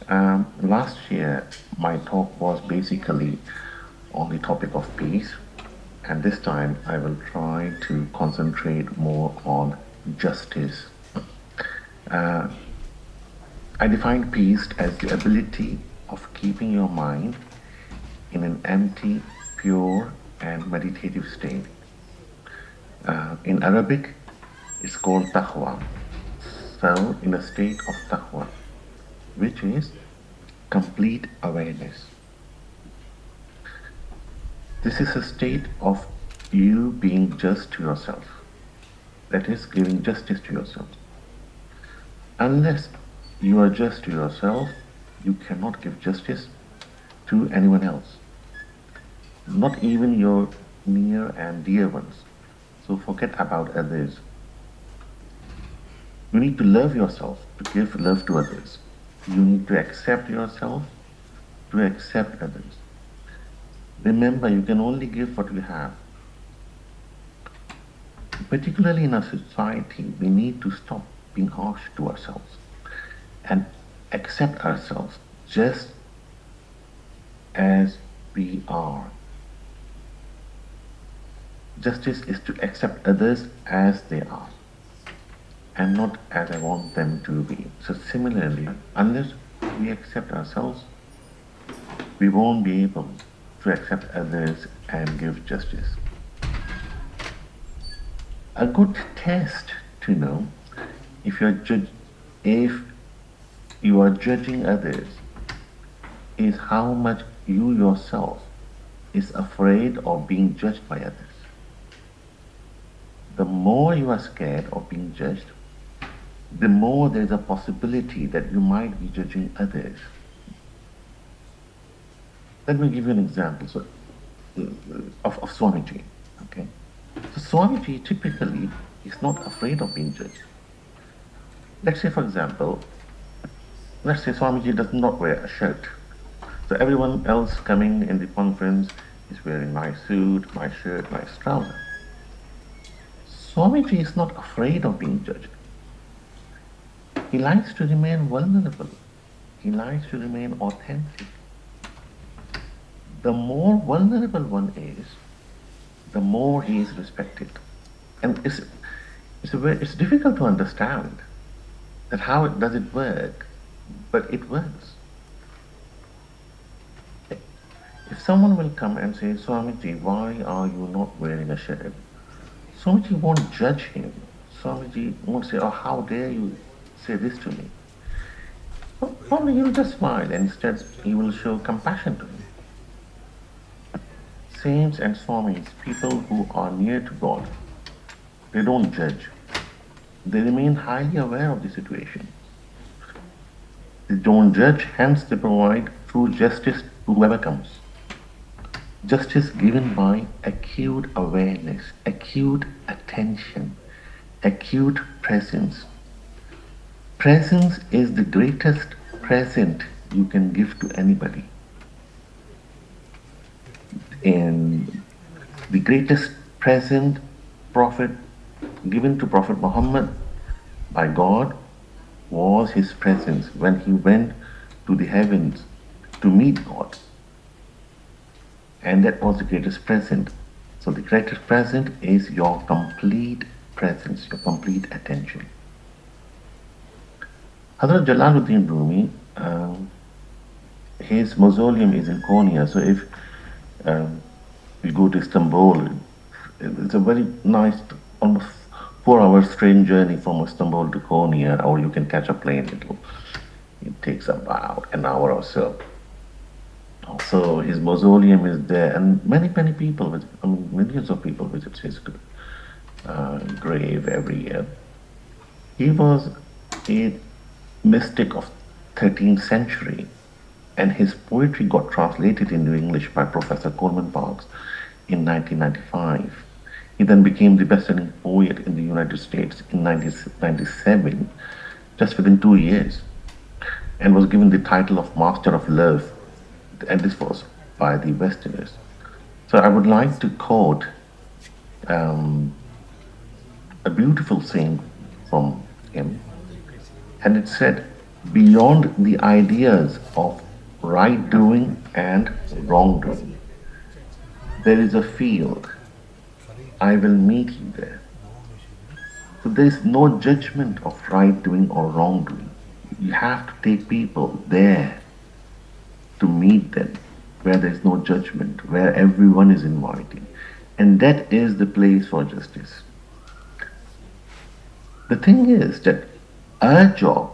Last year, my talk was basically on the topic of peace, and this time I will try to concentrate more on justice. Uh, I define peace as the ability of keeping your mind in an empty, pure, and meditative state. In Arabic, it's called taqwa. So, in a state of taqwa, which is complete awareness. This is a state of you being just to yourself, that is, giving justice to yourself. Unless you are just to yourself, you cannot give justice to anyone else, not even your near and dear ones. So forget about others. You need to love yourself to give love to others. You need to accept yourself to accept others. Remember, you can only give what you have. Particularly in our society, we need to stop being harsh to ourselves and accept ourselves just as we are. Justice is to accept others as they are and not as I want them to be. So, similarly, unless we accept ourselves, we won't be able to accept others and give justice. A good test to know if if you are judging others is how much you yourself is afraid of being judged by others. The more you are scared of being judged, the more there's a possibility that you might be judging others. Let me give you an example of Swamiji. Okay, so Swamiji typically is not afraid of being judged. Let's say, for example, let's say Swamiji does not wear a shirt. So everyone else coming in the conference is wearing nice suit, nice shirt, nice trouser. Swamiji is not afraid of being judged. He likes to remain vulnerable. He likes to remain authentic. The more vulnerable one is, the more he is respected. And it's difficult to understand that how does it work, but it works. If someone will come and say, Swamiji, why are you not wearing a shirt? Swamiji won't judge him. Swamiji won't say, oh, how dare you say this to me? Probably he'll just smile and instead he will show compassion to him. Saints and Swamis, people who are near to God, they don't judge. They remain highly aware of the situation. They don't judge, hence they provide true justice to whoever comes. Justice given by acute awareness, acute attention, acute presence. Presence is the greatest present you can give to anybody. And the greatest present Prophet given to Prophet Muhammad by God was his presence when he went to the heavens to meet God. And that was the greatest present. So the greatest present is your complete presence, your complete attention. Hazrat Jalaluddin Rumi, his mausoleum is in Konya. So if you go to Istanbul, it's a very nice, almost 4 hours train journey from Istanbul to Konya, or you can catch a plane. It takes about an hour or so. So his mausoleum is there, and many people visit. I mean, millions of people visit his grave every year. He was a mystic of 13th century, and his poetry got translated into English by Professor Coleman Parks in 1995. He then became the best-selling poet in the United States in 1997, just within 2 years, and was given the title of Master of Love, and this was by the Westerners. So I would like to quote a beautiful saying from him, and it said, beyond the ideas of right doing and wrong doing. There is a field. I will meet you there. So there is no judgment of right doing or wrong doing. You have to take people there to meet them, where there is no judgment, where everyone is inviting. And that is the place for justice. The thing is that our job,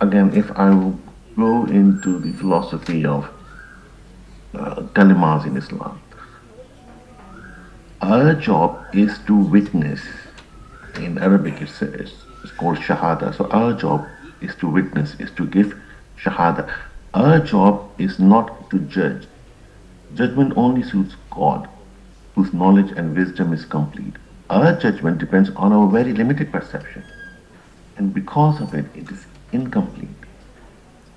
again, if I will go into the philosophy of kalimas in Islam, our job is to witness. In Arabic, it's called shahada. So our job is to witness, is to give shahada. Our job is not to judge. Judgment only suits God, whose knowledge and wisdom is complete. Our judgment depends on our very limited perception, and because of it, it is incomplete.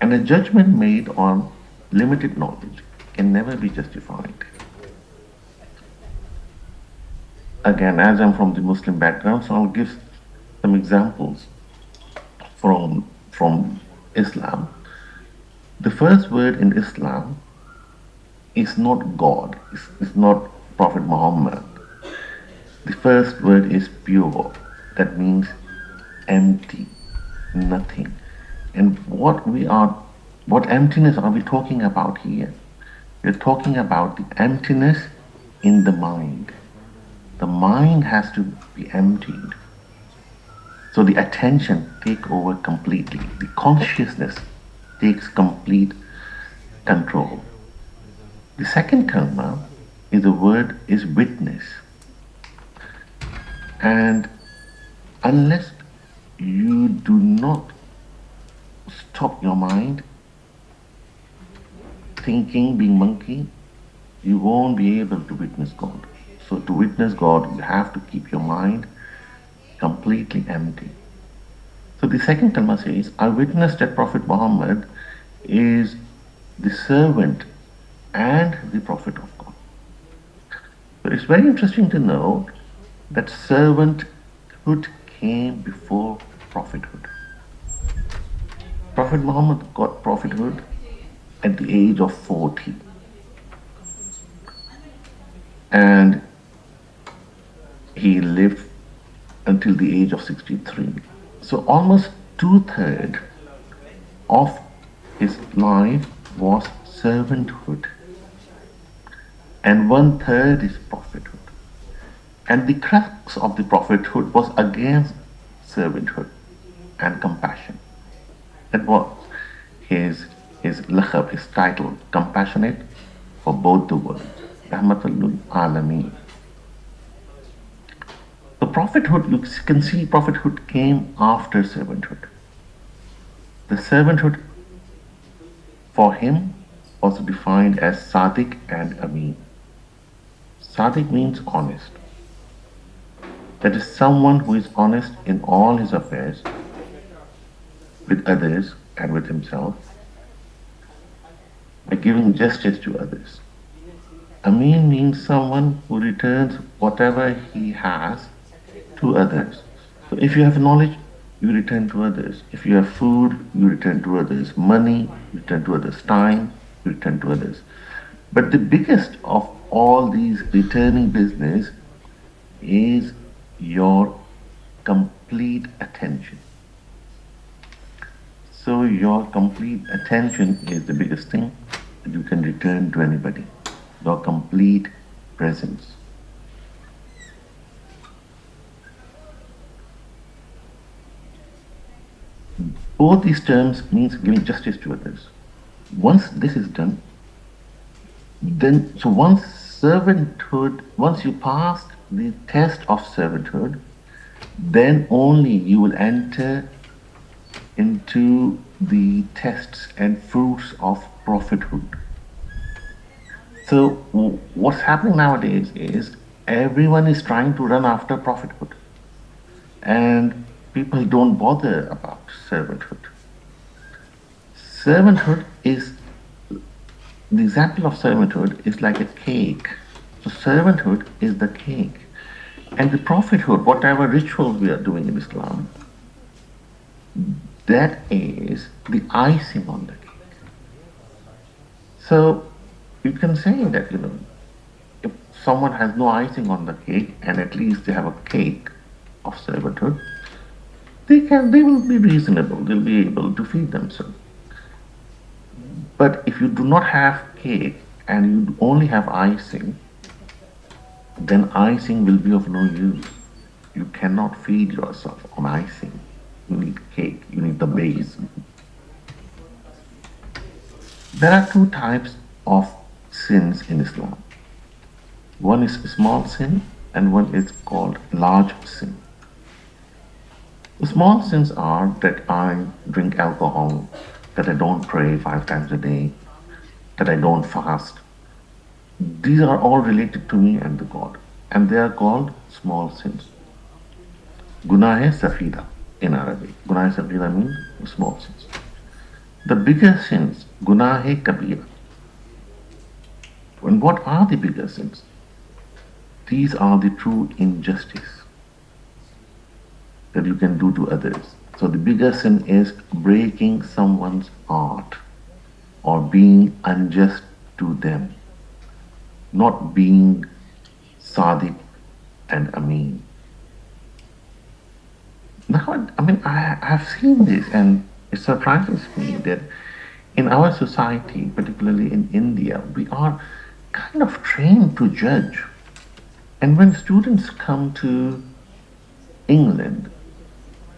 And a judgment made on limited knowledge can never be justified. Again, as I'm from the Muslim background, so I'll give some examples from Islam. The first word in Islam is not God, it's not Prophet Muhammad. The first word is pure. That means empty, nothing. And what emptiness are we talking about here? We're talking about the emptiness in the mind. The mind has to be emptied. So the attention take over completely. The consciousness takes complete control. The second kalma is the word is witness. And unless you do not stop your mind thinking, being monkey, you won't be able to witness God. So to witness God, you have to keep your mind completely empty. So the second kalma says, I witness that Prophet Muhammad is the servant and the prophet of God. But it's very interesting to know that servanthood came before prophethood. Prophet Muhammad got prophethood at the age of 40. And he lived until the age of 63. So almost 2/3 of his life was servanthood, and 1/3 is prophethood. And the crux of the prophethood was against servanthood and compassion. That was his lakhab, his title, compassionate for both the worlds. Rahmatul Alameen. The prophethood, you can see prophethood came after servanthood. The servanthood for him was defined as Sadiq and Amin. Sadiq means honest. That is someone who is honest in all his affairs with others and with himself by giving justice to others. Amin means someone who returns whatever he has to others. So if you have knowledge, you return to others. If you have food, you return to others. Money, you return to others. Time, you return to others. But the biggest of all these returning business is your complete attention. So your complete attention is the biggest thing that you can return to anybody. Your complete presence. Both these terms means giving justice to others. Once this is done, then once servanthood, once you pass the test of servanthood, then only you will enter into the tests and fruits of prophethood. So what's happening nowadays is everyone is trying to run after prophethood, and people don't bother about servanthood. Servanthood is, the example of servanthood is like a cake. So servanthood is the cake. And the prophethood, whatever rituals we are doing in Islam, That is the icing on the cake. So you can say that, if someone has no icing on the cake and at least they have a cake of servitude, they will be reasonable, they'll be able to feed themselves. But if you do not have cake and you only have icing, then icing will be of no use. You cannot feed yourself on icing. You need cake, you need the base. There are two types of sins in Islam. One is small sin and one is called large sin. The small sins are that I drink alcohol, that I don't pray 5 times a day, that I don't fast. These are all related to me and the God, and they are called small sins. Gunah Safida in Arabic. Gunah Safida means small sins. The bigger sins, Gunah Kabira. And what are the bigger sins? These are the true injustice that you can do to others. So the bigger sin is breaking someone's heart or being unjust to them, not being sadiq and ameen. Now, I have seen this and it surprises me that in our society, particularly in India, we are kind of trained to judge. And when students come to England,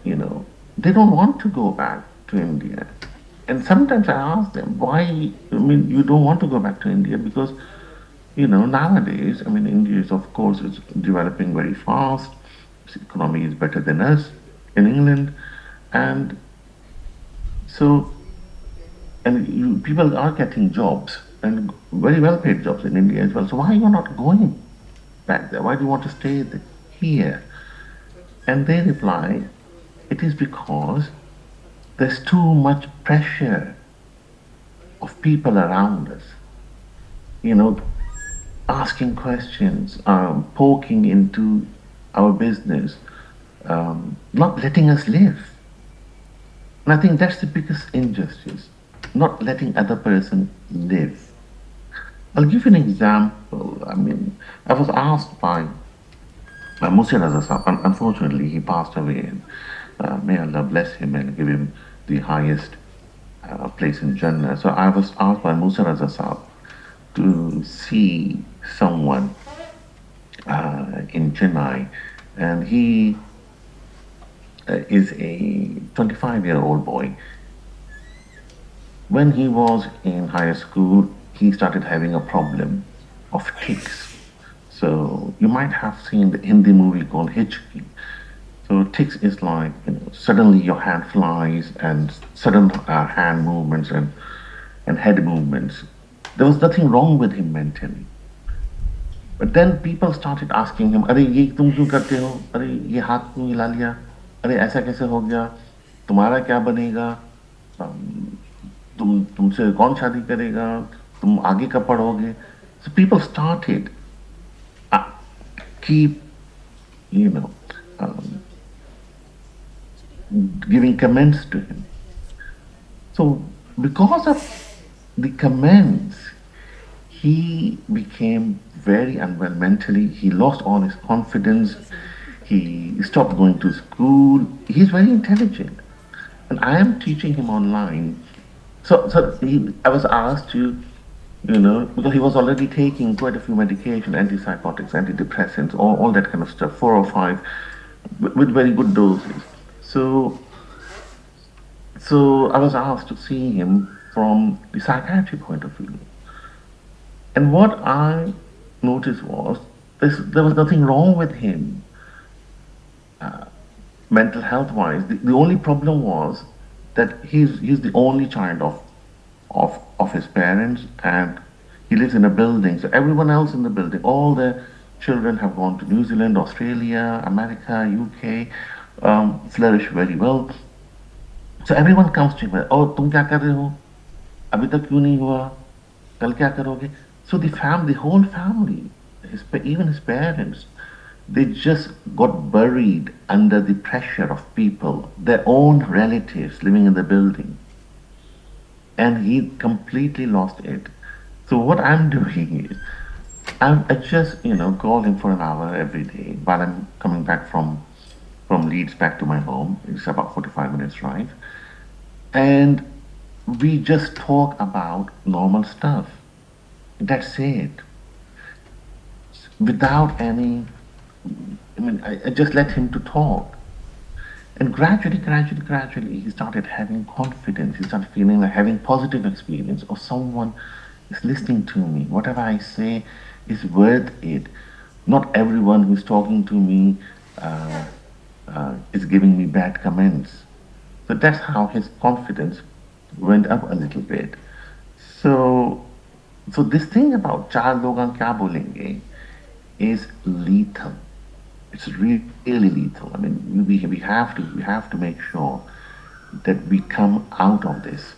they don't want to go back to India. And sometimes I ask them, why, you don't want to go back to India? Because, nowadays, India is, of course, is developing very fast. Its economy is better than us in England. And so, people are getting jobs and very well paid jobs in India as well. So why are you not going back there? Why do you want to stay here? And they reply, it is because there's too much pressure of people around us, asking questions, poking into our business, not letting us live. And I think that's the biggest injustice, not letting other person live. I'll give you an example. I was asked by Musa Raza Sahab. Unfortunately, he passed away, and may Allah bless him and give him the highest place in Jannah. So I was asked by Musa Raza Sahab to see someone in Chennai, and he is a 25-year-old boy. When he was in higher school, he started having a problem of tics. So you might have seen the Hindi movie called Hitchhiking. So tics is like, suddenly your hand flies and sudden hand movements and head movements. There was nothing wrong with him mentally. But then people started asking him, अरे ये तुम क्यों करते हो? अरे ये हाथ क्यों हिला लिया? अरे ऐसा कैसे हो गया? तुम्हारा क्या बनेगा? तुमसे कौन शादी करेगा? तुम आगे कब पढ़ोगे? So people started keep, giving comments to him. So because of the comments, he became very unwell mentally. He lost all his confidence. He stopped going to school. He's very intelligent. And I am teaching him online. So I was asked to, because he was already taking quite a few medication, antipsychotics, antidepressants, all that kind of stuff, 4 or 5, with very good doses. So I was asked to see him from the psychiatry point of view. And what I noticed was there was nothing wrong with him, mental health wise. The only problem was that he's the only child of his parents, and he lives in a building. So everyone else in the building, all the children have gone to New Zealand, Australia, America, UK, flourish very well. So everyone comes to him, oh, तुम क्या कर रहे हो? अभी तक क्यों नहीं हुआ? कल क्या करोगे? So the whole family, even his parents, They just got buried under the pressure of people, their own relatives living in the building, and he completely lost it. So what I'm doing is I just call him for an hour every day while I'm coming back from Leeds back to my home. It's about 45 minutes drive, and we just talk about normal stuff. That's it, without any. I mean, I just let him to talk. And gradually, he started having confidence. He started feeling like having positive experience, or someone is listening to me. Whatever I say is worth it. Not everyone who's talking to me uh, is giving me bad comments. So that's how his confidence went up a little bit. So, so this thing about चार लोग क्या बोलेंगे is lethal. It's really lethal. I mean, we have to make sure that we come out of this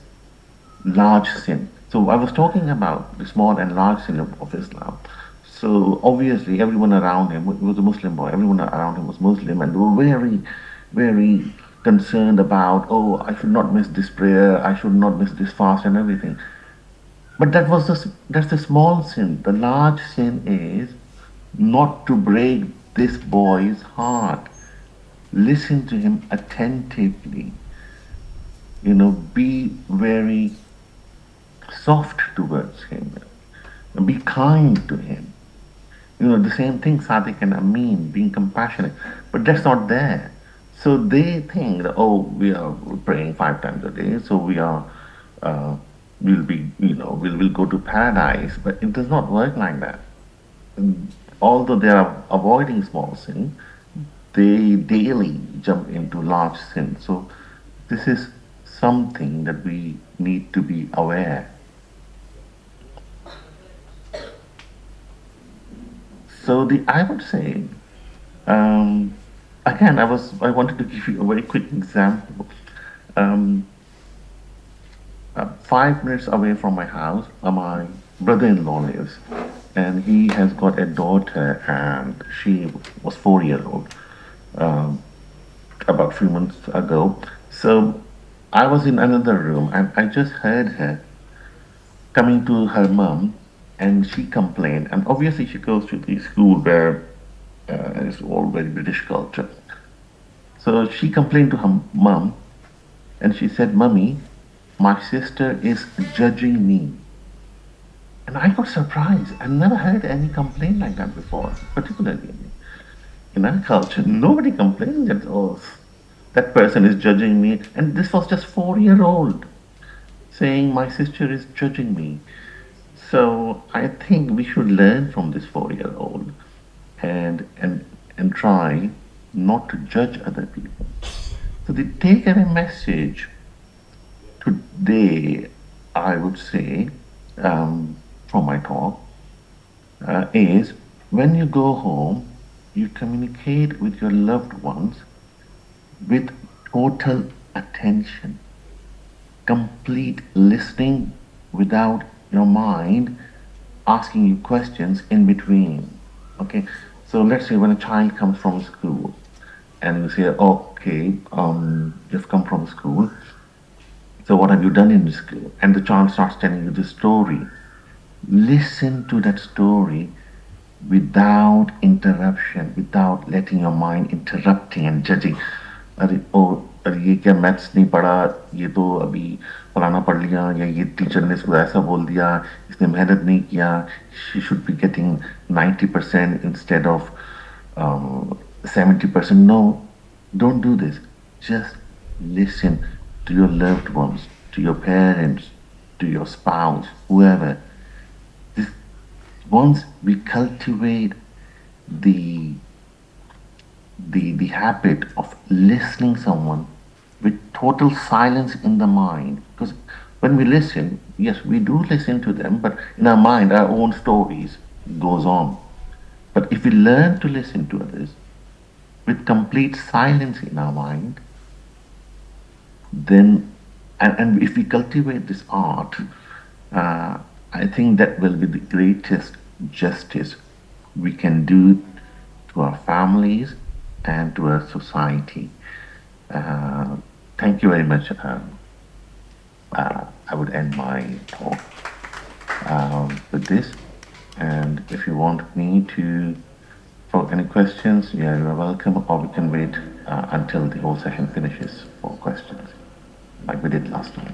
large sin. So I was talking about the small and large sin of Islam. So obviously, everyone around him was a Muslim boy. Everyone around him was Muslim, and they were very concerned about, oh, I should not miss this prayer. I should not miss this fast and everything. But that's the small sin. The large sin is not to break this boy's heart. Listen to him attentively. Be very soft towards him. Be kind to him. The same thing, Sadiq and Amin, being compassionate. But that's not there. So they think that, oh, we are praying 5 times a day, so uh, we'll be, we'll go to paradise. But it does not work like that. Although they are avoiding small sin, they daily jump into large sin. So this is something that we need to be aware. So I would say, um, again, I wanted to give you a very quick example. Um, 5 minutes away from my house, my brother-in-law lives, and he has got a daughter, and she was 4 years old um, about 3 months ago. So I was in another room, and I just heard her coming to her mom, and she complained. And obviously, she goes to the school where it's all very British culture. So she complained to her mom, and she said, "Mummy, my sister is judging me." And I got surprised. I've never heard any complaint like that before, particularly in our culture. Nobody complains that, oh, that person is judging me. And this was just 4 year old saying my sister is judging me. So I think we should learn from this 4 year old and try not to judge other people. So the takeaway message today, I would say, from my talk, is when you go home, you communicate with your loved ones with total attention, complete listening without your mind asking you questions in between. Okay, so let's say when a child comes from school and you say, okay, you've come from school, so what have you done in school? And the child starts telling you the story. Listen to that story without interruption, without letting your mind interrupting and judging. अरे ये क्या maths नहीं पढ़ा, ये तो अभी फलाना पढ़ लिया, या ये टीचर ने इसको ऐसा बोल दिया, इसने मेहनत नहीं किया, she should be getting 90% instead of 70%. No, don't do this. Just listen to your loved ones, to your parents, to your spouse, whoever. This, once we cultivate the the habit of listening someone with total silence in the mind, because when we listen, yes, we do listen to them, but in our mind our own stories goes on. But if we learn to listen to others with complete silence in our mind, then and if we cultivate this art, I think that will be the greatest justice we can do to our families, and to our society. Uh, Thank you very much. I would end my talk with this. And if you want me to, for any questions, yeah, you are welcome, or we can wait until the whole session finishes for questions, like we did last time.